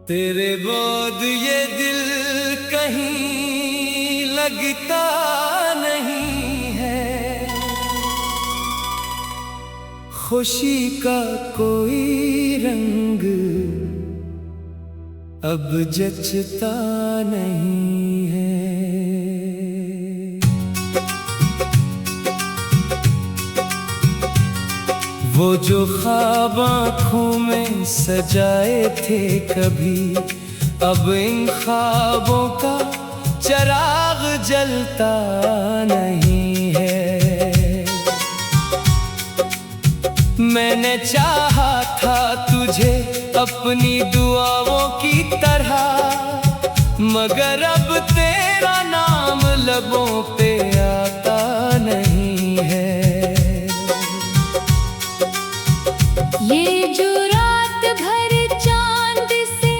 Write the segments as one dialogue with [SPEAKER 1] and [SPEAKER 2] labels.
[SPEAKER 1] तेरे बाद ये दिल कहीं लगता नहीं है, खुशी का कोई रंग अब जचता नहीं है। वो जो ख्वाब आँखों में सजाए थे कभी, अब इन ख्वाबों का चिराग जलता नहीं है। मैंने चाहा था तुझे अपनी दुआओं की तरह, मगर अब तेरा नाम लबों पे आता नहीं है।
[SPEAKER 2] ये जो रात भर चांद से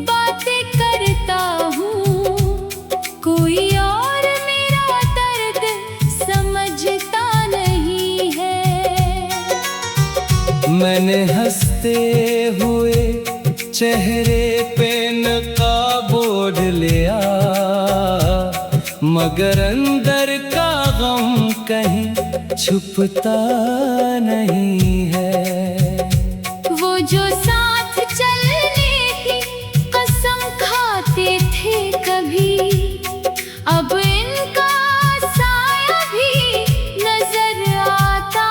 [SPEAKER 2] बातें करता हूँ, कोई और मेरा दर्द समझता नहीं है।
[SPEAKER 1] मैंने हंसते हुए चेहरे पे नकाब ओढ़ लिया, मगर अंदर का गम कहीं छुपता नहीं है।
[SPEAKER 2] वो जो साथ चलने की कसम खाते थे कभी, अब इनका साया भी नजर आता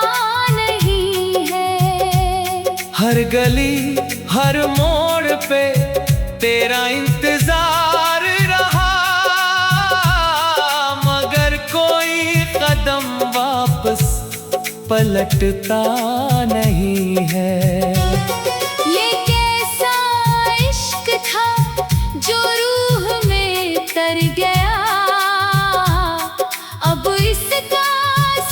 [SPEAKER 2] नहीं है।
[SPEAKER 1] हर गली हर मोड़ पे तेरा इंतजार रहा, मगर कोई कदम वापस पलटता नहीं है।
[SPEAKER 2] ये कैसा इश्क था जो रूह में तर गया, अब इसका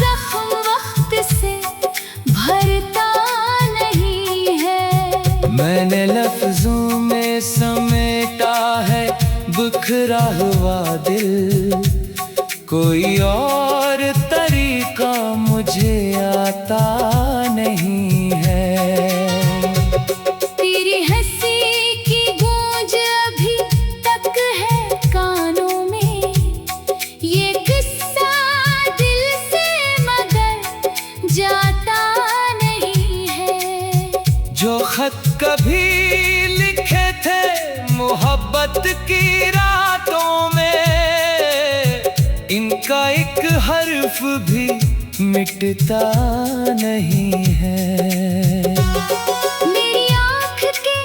[SPEAKER 2] जख्म वक्त से भरता नहीं है।
[SPEAKER 1] मैंने लफ्जों में समेटा है बिखरा हुआ दिल, कोई और तरीका मुझे आता नहीं है।
[SPEAKER 2] तेरी हंसी की गूंज अभी तक है कानों में, ये किस्सा दिल से मगर जाता नहीं है।
[SPEAKER 1] जो खत कभी लिखे थे मोहब्बत की रातों में, इनका एक हर्फ भी मिटता नहीं है।
[SPEAKER 2] मेरी आँख के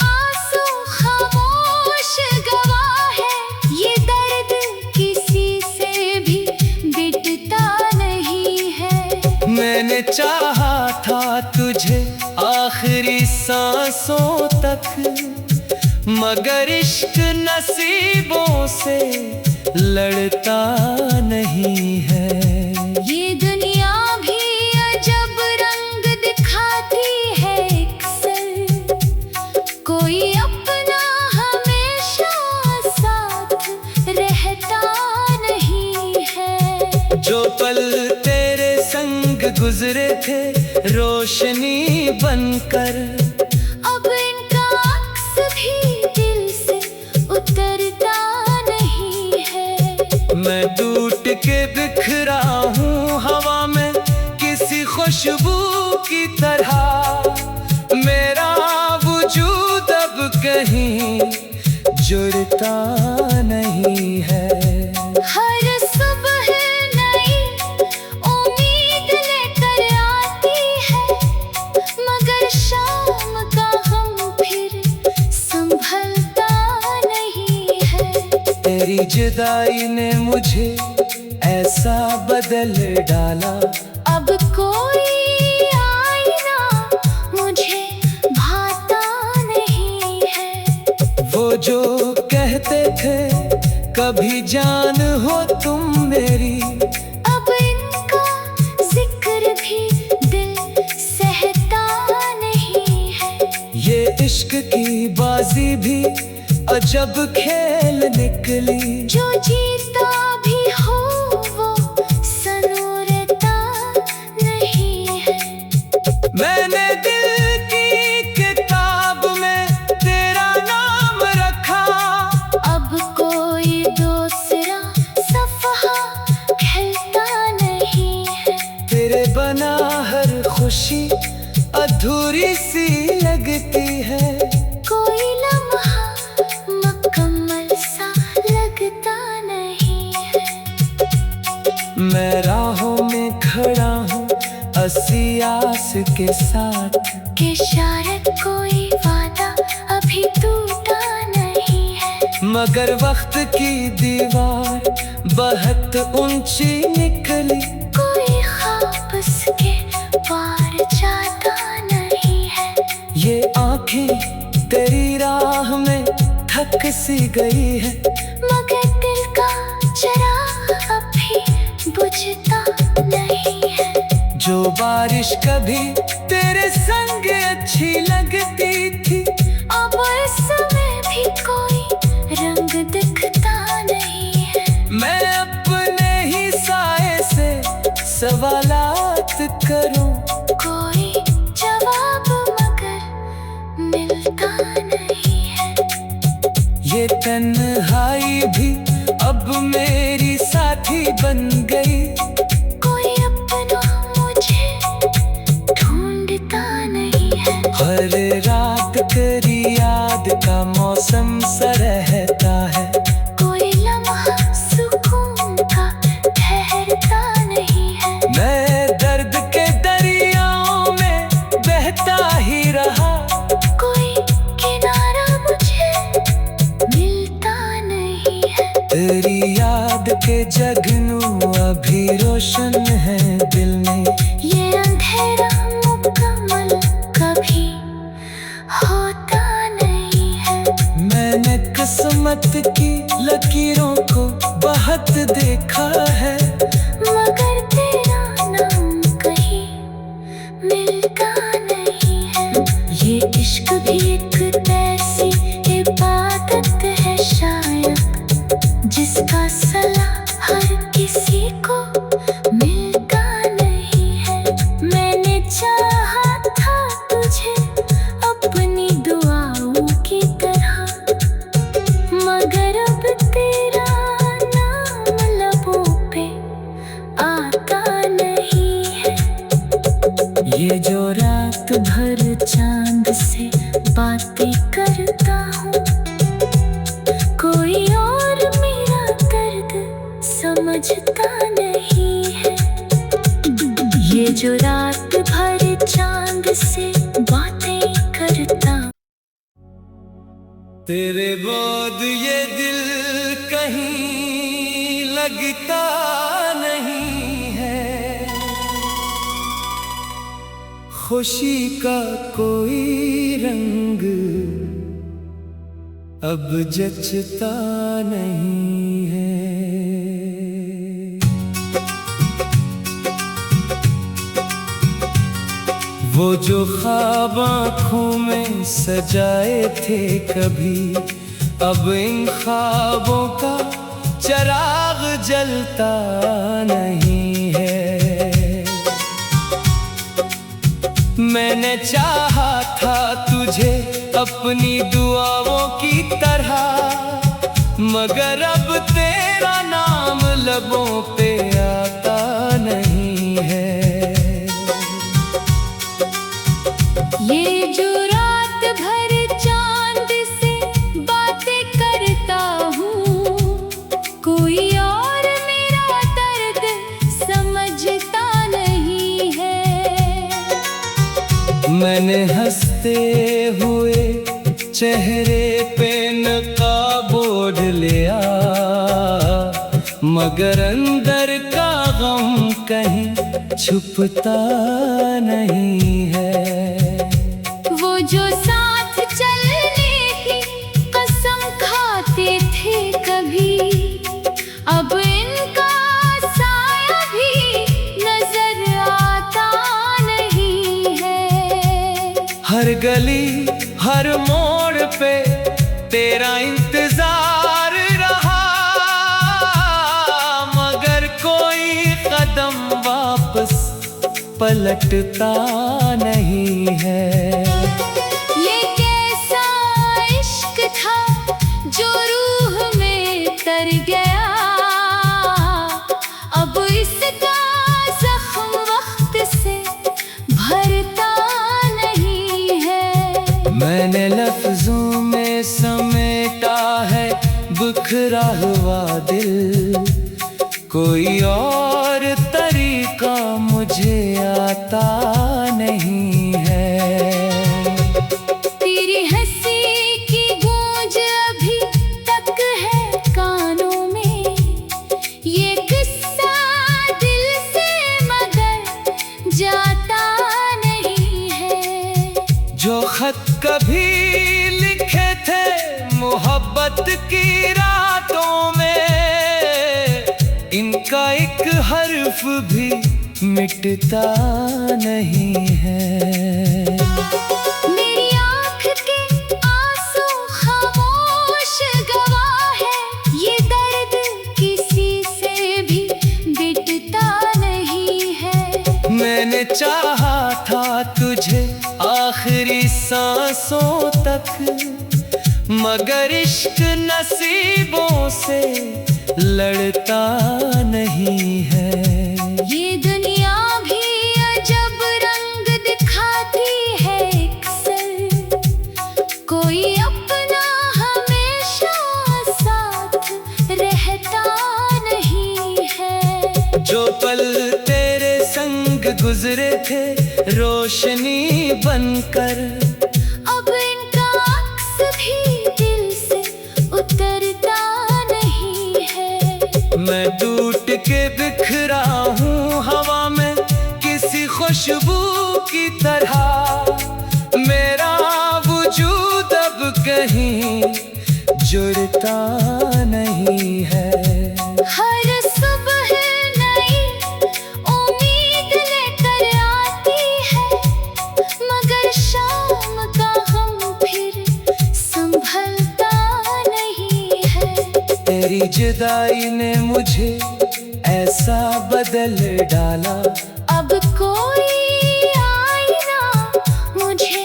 [SPEAKER 2] आंसू खामोश गवाह है, ये दर्द किसी से भी बिटता नहीं है।
[SPEAKER 1] मैंने चाहा था तुझे आखिरी सांसों तक, मगर इश्क नसीबों से लड़ता नहीं है।
[SPEAKER 2] ये दुनिया भी अजब रंग दिखाती है अक्सर, कोई अपना हमेशा साथ रहता नहीं है।
[SPEAKER 1] जो पल तेरे संग गुजरे थे रोशनी बनकर,
[SPEAKER 2] अब इनका अक्स भी दिल से उतरता नहीं है।
[SPEAKER 1] मैं टूट के बिखरा हूँ हवा में किसी खुशबू की तरह, मेरा वजूद अब कहीं जुड़ता नहीं है।
[SPEAKER 2] हर सुबह नई उम्मीद लेकर आती है, मगर शाम का हम फिर संभलता नहीं है।
[SPEAKER 1] तेरी जुदाई ने मुझे ऐसा बदल डाला,
[SPEAKER 2] अब कोई आईना मुझे भाता नहीं है।
[SPEAKER 1] वो जो कहते थे कभी जान हो तुम मेरी,
[SPEAKER 2] अब इनका जिक्र भी दिल सहता नहीं है।
[SPEAKER 1] ये इश्क की बाजी भी अजब खेल निकली,
[SPEAKER 2] जो जीता भी हो वो सनूरता नहीं है।
[SPEAKER 1] मैंने दिल की किताब में तेरा नाम अधूरी सी लगती है।
[SPEAKER 2] कोई लम्हा मुकम्मल सा लगता नहीं है।
[SPEAKER 1] मैं राहों में खड़ा हूँ असी आस के साथ,
[SPEAKER 2] कि शायद कोई वादा अभी टूटा नहीं है।
[SPEAKER 1] मगर वक्त की दीवार बहुत ऊंची निकली।
[SPEAKER 2] कोई ख्वाब उसके पार जाता नहीं है।
[SPEAKER 1] ये आँखें तेरी राह में थक सी गई है,
[SPEAKER 2] मगर दिल का चिराग अभी बुझता नहीं है।
[SPEAKER 1] जो बारिश कभी तेरे संग अच्छी लगती थी,
[SPEAKER 2] अब इसमें भी कोई रंग दिखता नहीं है।
[SPEAKER 1] मैं अपने ही साए से सवालात करूं,
[SPEAKER 2] कोई जवाब मगर मिलता नहीं है।
[SPEAKER 1] ये तन्हाई भी अब मेरी साथी बन गई।
[SPEAKER 2] कोई अपना मुझे ढूंढता नहीं है।
[SPEAKER 1] हर रात तेरी याद का मौसम सा रहता है।
[SPEAKER 2] कोई लम्हा सुकून का ठहरता नहीं है।
[SPEAKER 1] मैं दर्द के दरियाओं में बहता ही रहा,
[SPEAKER 2] कोई किनारा मुझे मिलता नहीं है।
[SPEAKER 1] तेरी याद के जगनू अभी रोशन है दिल में।
[SPEAKER 2] ये अंधेरा मुकम्मल कभी होता नहीं है।
[SPEAKER 1] मैंने किस्मत की लकीरों को बहुत देखा है,
[SPEAKER 2] मगर तेरा नाम कहीं मिलता नहीं है। ये इश्क भी एक ऐसी इबादत है शायद, जिसका सला हर किसी को मिलता नहीं है। मैंने चाहा था तुझे अपनी दुआओं की तरह, मगर अब तेरा नाम लबों पे आता नहीं है।
[SPEAKER 1] ये जो
[SPEAKER 2] रात भर चांद से बातें करता हूँ, कोई और मेरा दर्द समझता नहीं है। ये जो रात भर चांद से बातें करता हूँ,
[SPEAKER 1] तेरे बाद ये दिल कहीं लगता नहीं है। खुशी का कोई रंग अब जचता नहीं है। वो जो ख्वाब आँखों में सजाए थे कभी, अब इन ख्वाबों का चिराग जलता नहीं है। मैंने चाहा था तुझे अपनी दुआओं की तरह, मगर अब तेरा नाम लबों पे आता नहीं है।
[SPEAKER 2] ये जो रात भर चांद से बातें करता हूँ, कोई और मेरा दर्द समझता नहीं है।
[SPEAKER 1] मैंने हंसते हुए चेहरे पे नकाब ओढ़ लिया, मगर अंदर का गम कहीं छुपता नहीं है।
[SPEAKER 2] वो जो साथ चलने की कसम खाते थे कभी, अब इनका साया भी नजर आता नहीं है।
[SPEAKER 1] हर गली हर मोड़ पे तेरा इंतजार रहा, मगर कोई कदम वापस पलटता नहीं है।
[SPEAKER 2] ये कैसा इश्क था जो रूह में तर गया, अब इसका जख्म वक्त से भरता नहीं
[SPEAKER 1] मैंने लफ्जों में समेटा है बिखरा हुआ दिल, कोई और तरीका मुझे आता नहीं है।
[SPEAKER 2] तेरी हंसी की गूंज अभी तक है कानों में, ये किस्सा दिल से मगर जाता नहीं है।
[SPEAKER 1] जो खत कभी लिखे थे मोहब्बत की रातों में, इनका एक हर्फ भी मिटता नहीं है।
[SPEAKER 2] मेरी आँख के आंसू खामोश गवाह है, ये दर्द किसी से भी बिटता नहीं है।
[SPEAKER 1] मैंने चाहा था तुझे आखिरी सांसों तक, मगर इश्क नसीबों से लड़ता नहीं है।
[SPEAKER 2] ये दुनिया भी अजब रंग दिखाती है अक्सर, कोई अपना हमेशा साथ रहता नहीं है।
[SPEAKER 1] जो पल तेरे संग गुजरे थे रोशनी बनकर,
[SPEAKER 2] अब इनका अक्स भी दिल से उतरता नहीं है।
[SPEAKER 1] मैं टूट के बिखरा हूँ हवा में किसी खुशबू की तरह, मेरा वजूद अब कहीं जुड़ता नहीं है।
[SPEAKER 2] हर सुबह नई उम्मीद लेकर आती है, मगर शाम का हम फिर संभलता नहीं है।
[SPEAKER 1] तेरी जुदाई ने मुझे ऐसा बदल डाला,
[SPEAKER 2] अब कोई आईना मुझे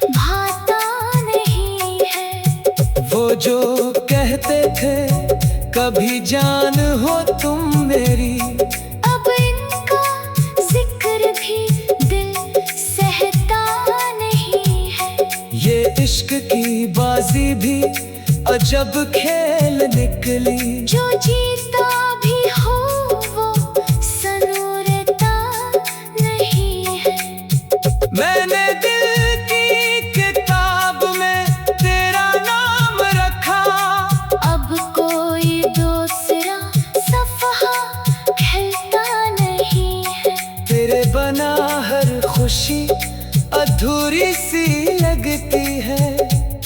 [SPEAKER 2] भाता नहीं है।
[SPEAKER 1] वो जो कहते थे कभी जान हो तुम मेरी,
[SPEAKER 2] अब इनका जिक्र भी दिल सहता नहीं है।
[SPEAKER 1] ये इश्क की बाजी भी अजब खेल निकली,
[SPEAKER 2] जो जीता भी हो वो सनूरता नहीं है।
[SPEAKER 1] मैंने दिल की किताब में तेरा नाम रखा,
[SPEAKER 2] अब कोई दूसरा सफ़हा खिलता नहीं है।
[SPEAKER 1] तेरे बना हर खुशी अधूरी सी लगती है।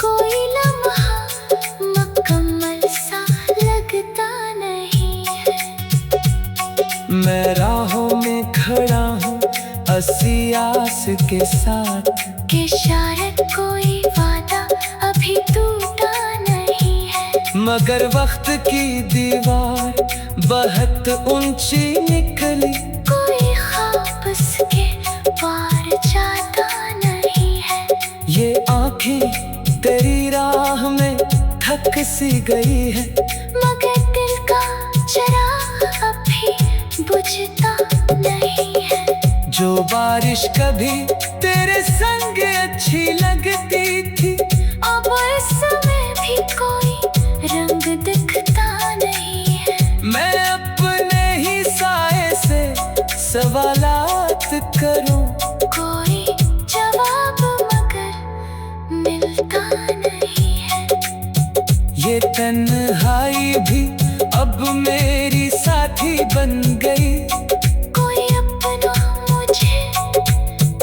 [SPEAKER 2] कोई लम्हा मुकम्मल सा लगता नहीं है।
[SPEAKER 1] मैं राहों में खड़ा हूँ हंसी आस के साथ,
[SPEAKER 2] कि शायद कोई वादा अभी टूटा नहीं है।
[SPEAKER 1] मगर वक्त की दीवार बहुत ऊंची निकली,
[SPEAKER 2] कोई ख्वाब उसके पार जाता नहीं है।
[SPEAKER 1] ये आंखें तेरी राह में थक सी गई है,
[SPEAKER 2] मगर दिल का चिराग अभी बुझता नहीं है।
[SPEAKER 1] जो बारिश कभी तेरे संग अच्छी लगती थी,
[SPEAKER 2] अब इसमें भी कोई रंग दिखता नहीं है।
[SPEAKER 1] मैं अपने ही साए से सवालात करूं,
[SPEAKER 2] कोई जवाब मगर मिलता नहीं है।
[SPEAKER 1] ये तन्हाई भी अब मेरी साथी बन गई,
[SPEAKER 2] कोई अपना मुझे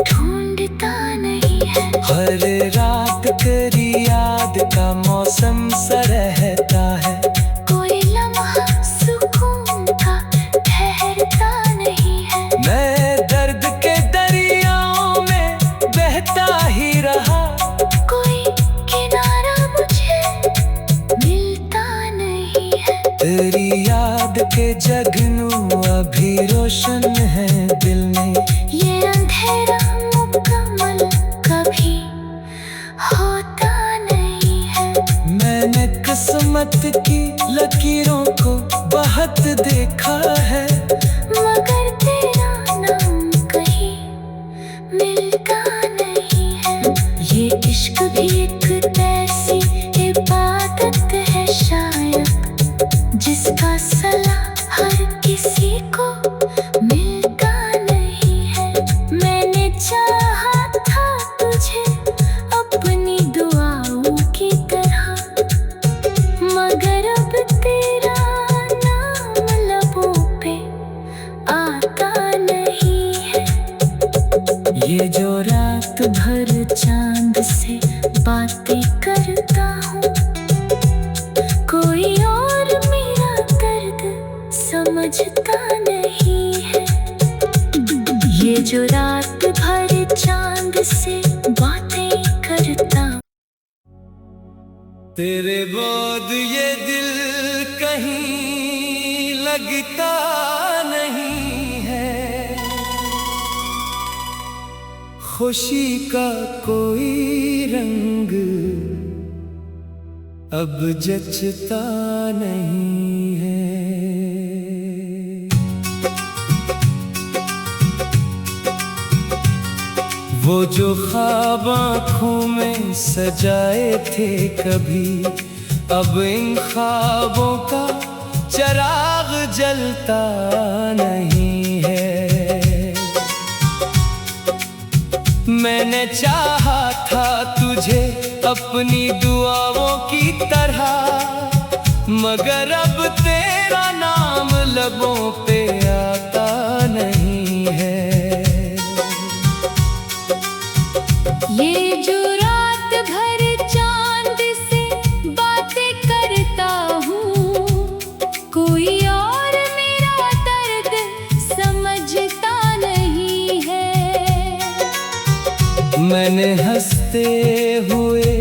[SPEAKER 2] ढूंढता नहीं है।
[SPEAKER 1] हर रात तेरी याद का मौसम सा रहता है,
[SPEAKER 2] कोई लम्हा सुकून का ठहरता नहीं है।
[SPEAKER 1] मैं दर्द के दरियाओं में बहता ही रहा,
[SPEAKER 2] कोई किनारा मुझे मिलता नहीं है।
[SPEAKER 1] तेरी याद के जगनू अभी रोशन है दिल में,
[SPEAKER 2] ये अंधेरा मुकम्मल कभी होता नहीं है।
[SPEAKER 1] मैंने किस्मत की लकीरों को बहुत देखा है,
[SPEAKER 2] मगर तेरा नाम कहीं मिलता नहीं है। ये इश्क भी करता हूँ, कोई और मेरा दर्द समझता नहीं है। ये जो रात भर चांद से बातें करता,
[SPEAKER 1] तेरे बाद ये दिल कहीं लगता नहीं है, खुशी का कोई रंग अब जचता नहीं है। वो जो ख्वाब आँखों में सजाए थे कभी, अब इन ख्वाबों का चिराग जलता नहीं है। मैंने चाहा था तुझे अपनी दुआओं की तरह, मगर अब तेरा नाम लबों पे आता नहीं है।
[SPEAKER 2] ये जो रात भर चांद से बातें करता हूँ, कोई और मेरा दर्द समझता नहीं है।
[SPEAKER 1] मैंने हंसते हुए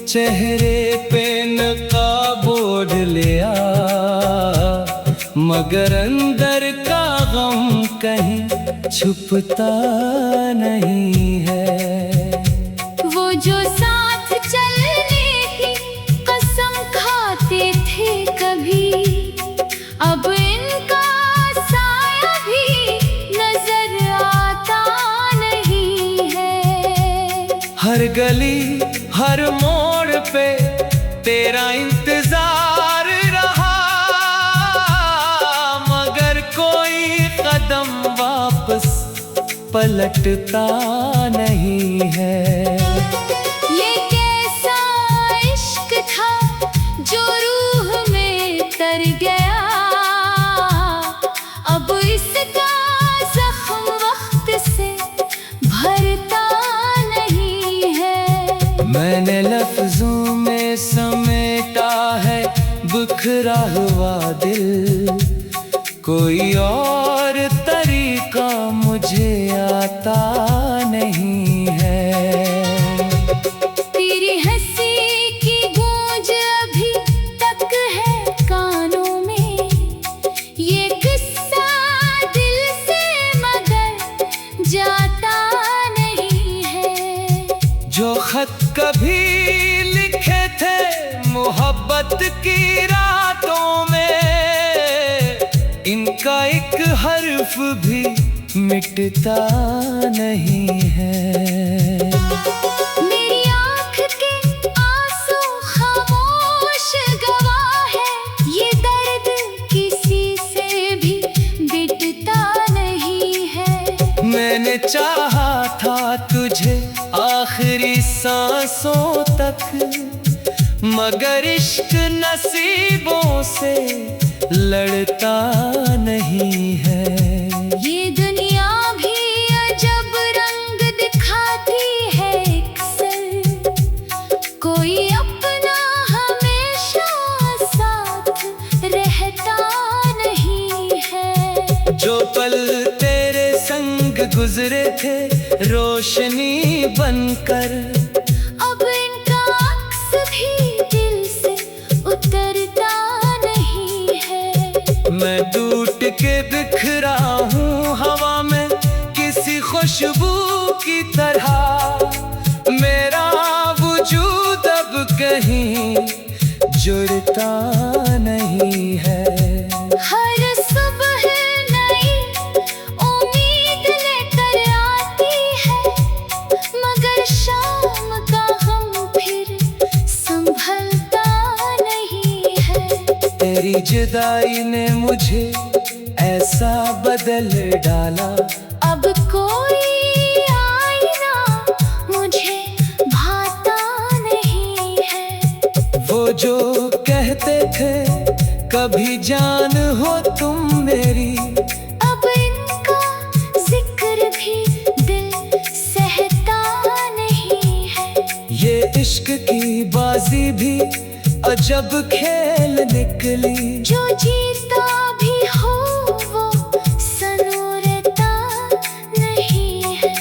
[SPEAKER 1] चेहरे पे नकाब ओढ़ लिया, मगर अंदर का गम कहीं छुपता नहीं है।
[SPEAKER 2] वो जो साथ चलने की कसम खाते थे कभी, अब इनका साया भी नजर आता नहीं है।
[SPEAKER 1] हर गली हर मोड़ पे तेरा इंतजार रहा, मगर कोई कदम वापस पलटता नहीं है।
[SPEAKER 2] ये कैसा इश्क था जो रूह में तर गया, अब इसका जख्म वक्त से भरता नहीं है।
[SPEAKER 1] मैंने लफ्जों में समेटा है बिखरा हुआ दिल, कोई और तरीका मुझे आता नहीं है।
[SPEAKER 2] तेरी हंसी की गूंज अभी तक है कानों में, ये किस्सा दिल से मगर जाता नहीं है।
[SPEAKER 1] जो खत कभी लिखे थे मोहब्बत की रातों में, इनका एक हर्फ भी मिटता नहीं है।
[SPEAKER 2] मेरी आँख के आंसू खामोश गवाह है, ये दर्द किसी से भी बिटता नहीं है।
[SPEAKER 1] मैंने चाहा था तुझे आखिरी सांसों तक, मगर इश्क नसीबों से लड़ता नहीं है।
[SPEAKER 2] ये दुनिया भी अजब रंग दिखाती है अक्सर, कोई अपना हमेशा साथ रहता नहीं है।
[SPEAKER 1] जो पल तेरे संग गुजरे थे रोशनी बनकर,
[SPEAKER 2] अब इनका अक्स भी दिल से उतरता नहीं है।
[SPEAKER 1] मैं टूट के बिखरा हूँ हवा में किसी खुशबू की तरह, मेरा वजूद अब कहीं जुड़ता नहीं है।
[SPEAKER 2] हर सुबह नई उम्मीद लेकर आती है, मगर शाम का हम फिर संभलता नहीं है।
[SPEAKER 1] तेरी जुदाई ने मुझे ऐसा बदल डाला,
[SPEAKER 2] अब कोई आईना मुझे भाता नहीं है।
[SPEAKER 1] वो जो कहते थे कभी जान हो तुम मेरी,
[SPEAKER 2] अब इनका जिक्र भी दिल सहता नहीं है।
[SPEAKER 1] ये इश्क की बात बाजी भी अजब खेल निकली।
[SPEAKER 2] जो जीता भी हो वो सनूरता नहीं है।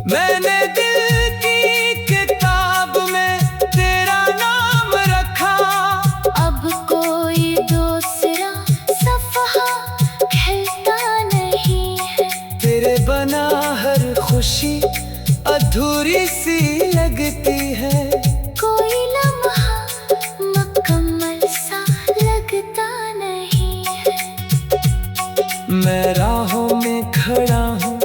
[SPEAKER 1] मैंने दिल की किताब में तेरा नाम रखा।
[SPEAKER 2] अब कोई दूसरा सफ़हा खिलता नहीं है।
[SPEAKER 1] तेरे बना हर खुशी अधूरी सी लगती है।
[SPEAKER 2] कोई लम्हा मुकम्मल सा लगता नहीं है।
[SPEAKER 1] मैं राहों में खड़ा हूँ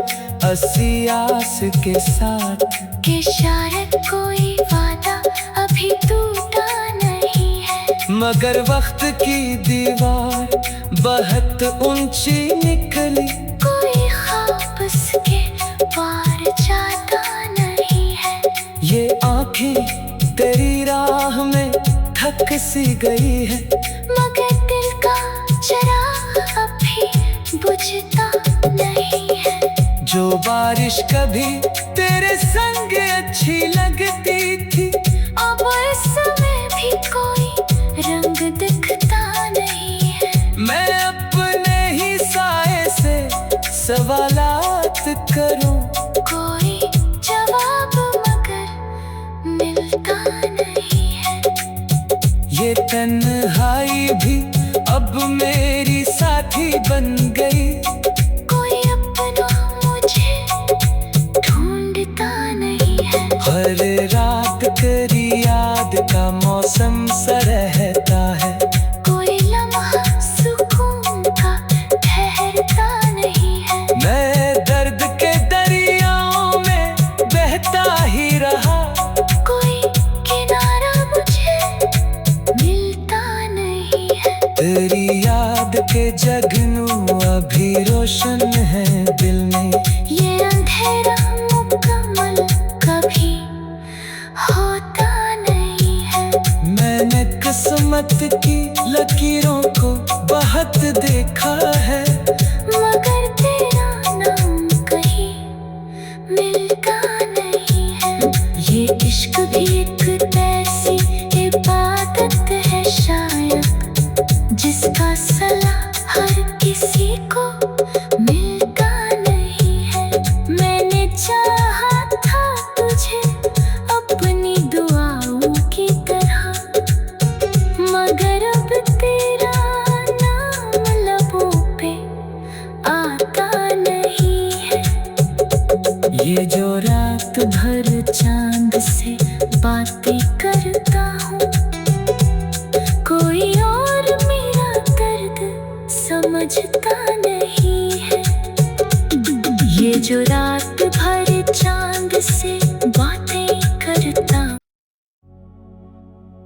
[SPEAKER 1] असी आस के साथ,
[SPEAKER 2] कि शायद कोई वादा अभी टूटा नहीं है।
[SPEAKER 1] मगर वक्त की दीवार बहुत ऊंची निकली।
[SPEAKER 2] कोई ख्वाब उसके पार जाता नहीं है।
[SPEAKER 1] ये आँखें तेरी राह में थक सी गई है।
[SPEAKER 2] मगर दिल का चिराग अभी बुझता नहीं है।
[SPEAKER 1] जो बारिश कभी तेरे संग अच्छी लगती थी,
[SPEAKER 2] अब इसमें भी कोई रंग दिखता नहीं है।
[SPEAKER 1] मैं अपने ही साए से सवालात करूं।
[SPEAKER 2] कोई जवाब मगर मिलता नहीं है।
[SPEAKER 1] ये तन्हाई भी अब मेरी साथी बन गई।
[SPEAKER 2] कोई अपना मुझे ढूंढता नहीं है।
[SPEAKER 1] हर रात तेरी याद का मौसम सा रहता है।
[SPEAKER 2] कोई लम्हा सुकून का ठहरता नहीं है।
[SPEAKER 1] मैं दर्द के दरियाओं में बहता ही रहा।
[SPEAKER 2] कोई किनारा मुझे मिलता नहीं है।
[SPEAKER 1] तेरी याद के जगनू अभी रोशन है दिल में।
[SPEAKER 2] ये अंधेरा मुकम्मल कभी होता नहीं है।
[SPEAKER 1] मैंने किस्मत की लकीरों को बहुत देखा है।
[SPEAKER 2] मगर तेरा नाम कहीं मिलता नहीं है। ये इश्क भी एक ऐसी इबादत है शायद, जिसका सला हर किसी को मिलता नहीं है। मैंने चाहा था तुझे अपनी दुआओं की तरह, मगर अब तेरा नाम लबों पे आता नहीं है।
[SPEAKER 1] ये जो
[SPEAKER 2] रात भर चांद से बातें करता हूँ, कोई और मेरा दर्द समझता नहीं है। ये जो रात भर चांद से बातें करता हूँ,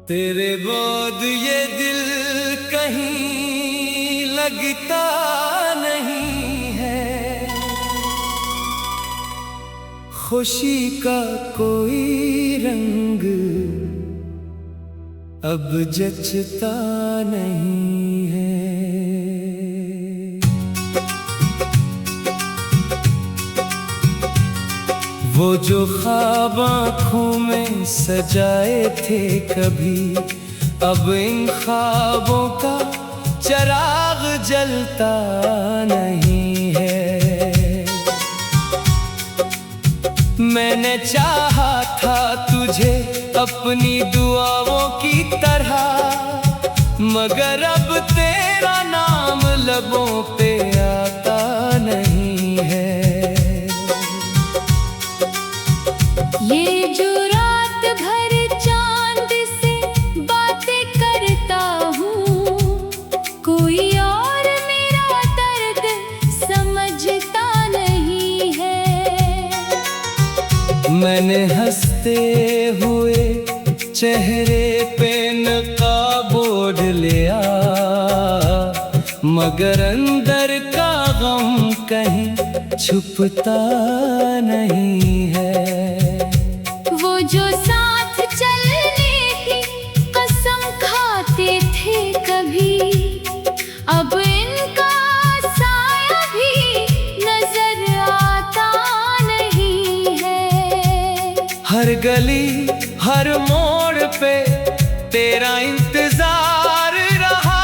[SPEAKER 1] तेरे बाद ये दिल कहीं लगता नहीं है। खुशी का कोई रंग अब जचता नहीं है। वो जो ख्वाब आँखों में सजाए थे कभी, अब इन ख्वाबों का चिराग जलता नहीं है। मैंने चाहा था तुझे अपनी दुआओं की तरह, मगर अब तेरा नाम लबों पे आता नहीं है।
[SPEAKER 2] ये जो रात भर चांद से बातें करता हूँ, कोई और मेरा दर्द समझता नहीं है।
[SPEAKER 1] मैंने हंसते हुए चेहरे पे नकाब ओढ़ लिया, मगर अंदर का गम कहीं छुपता नहीं है।
[SPEAKER 2] वो जो साथ चलने की कसम खाते थे कभी, अब इनका साया भी नजर आता नहीं है।
[SPEAKER 1] हर गली हर मोड़ पे तेरा इंतजार रहा,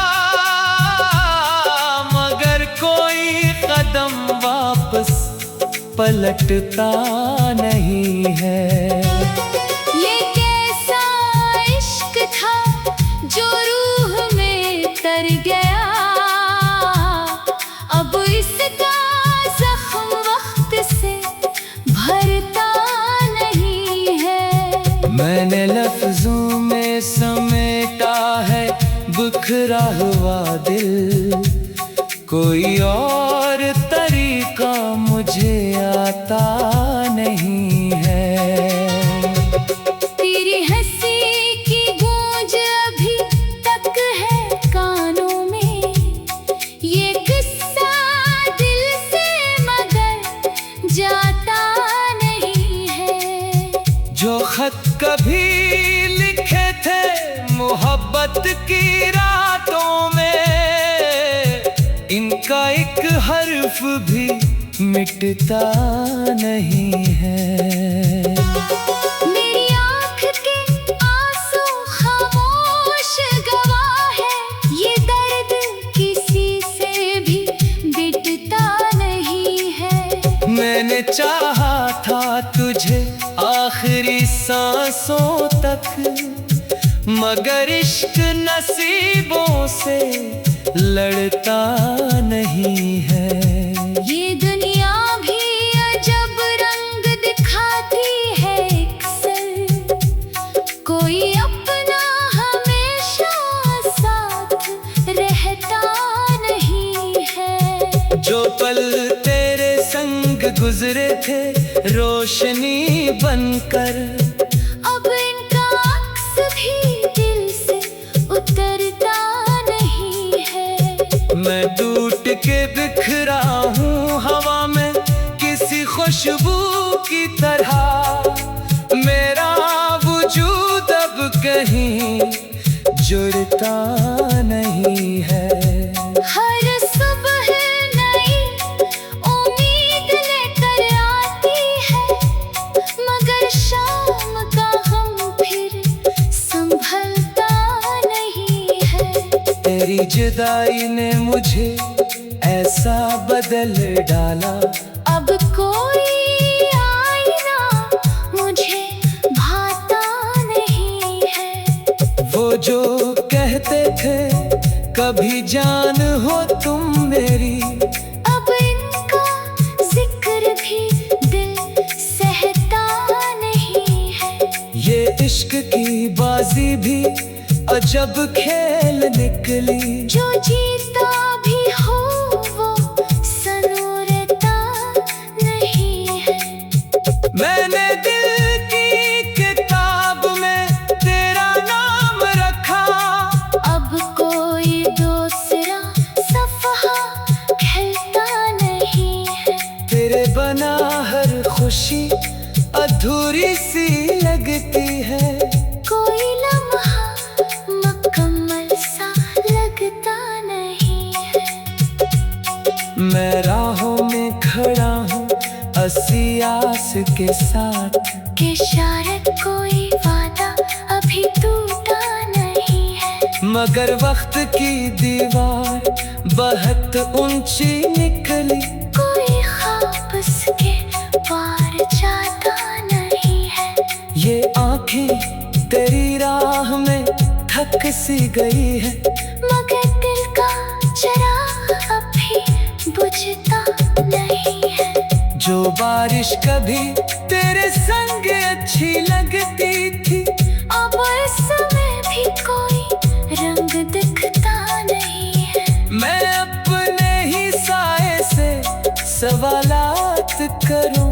[SPEAKER 1] मगर कोई कदम वापस पलटता नहीं है।
[SPEAKER 2] ये कैसा इश्क था जो रूह में तर गया, अब इसका जख्म वक्त से भरता नहीं है।
[SPEAKER 1] मैंने लफ्जों में समेटा है बिखरा हुआ दिल, कोई और तरीका मुझे आता नहीं है।
[SPEAKER 2] तेरी हंसी की गूंज अभी तक है कानों में, ये किस्सा दिल से मगर जाता नहीं है।
[SPEAKER 1] जो खत कभी लिखे थे मोहब्बत की रातों में, इनका एक हर्फ भी मिटता नहीं है।
[SPEAKER 2] मेरी आँख के आंसू खामोश गवाह है, ये दर्द किसी से भी बिटता नहीं है।
[SPEAKER 1] मैंने चाहा था तुझे आखिरी सांसों तक, मगर इश्क नसीबों से लड़ता नहीं है।
[SPEAKER 2] ये दुनिया भी अजब रंग दिखाती है अक्सर, कोई अपना हमेशा साथ रहता नहीं है।
[SPEAKER 1] जो पल तेरे संग गुजरे थे रोशनी बनकर,
[SPEAKER 2] अब इनका अक्स भी दिल से उतरता नहीं है।
[SPEAKER 1] मैं टूट के बिखरा हूँ हवा में किसी खुशबू की तरह, मेरा वजूद अब कहीं जुड़ता नहीं है।
[SPEAKER 2] हर सुबह नई उम्मीद लेकर आती है, मगर शाम का हम फिर संभलता नहीं है।
[SPEAKER 1] तेरी जुदाई ने मुझे ऐसा बदल डाला,
[SPEAKER 2] अब कोई आईना मुझे भाता नहीं है।
[SPEAKER 1] वो जो कहते थे कभी जान हो तुम मेरी,
[SPEAKER 2] अब इनका जिक्र भी दिल सहता नहीं है।
[SPEAKER 1] ये इश्क की बाजी भी अजब खेल निकली,
[SPEAKER 2] जो जीता भी हो वो सनूरता नहीं है।
[SPEAKER 1] मैंने दिल की किताब में तेरा नाम रखा,
[SPEAKER 2] अब कोई दूसरा सफ़हा खिलता नहीं है।
[SPEAKER 1] तेरे बना हर खुशी अधूरी सी लगती है।
[SPEAKER 2] कोई लम्हा मुकम्मल सा लगता नहीं है।
[SPEAKER 1] मैं राहों में खड़ा हूँ हंसी आस के साथ,
[SPEAKER 2] कि शायद कोई वादा अभी टूटा नहीं है।
[SPEAKER 1] मगर वक्त की दीवार बहुत ऊंची निकली,
[SPEAKER 2] कोई ख्वाब उसके पार जाता नहीं है।
[SPEAKER 1] ये आंखें तेरी राह में थक सी गई है,
[SPEAKER 2] मगर दिल का चिराग अभी बुझता नहीं है।
[SPEAKER 1] जो बारिश कभी तेरे संग अच्छी लगती थी,
[SPEAKER 2] अब इसमें भी कोई रंग दिखता नहीं है।
[SPEAKER 1] मैं अपने ही साए से सवालात करूं,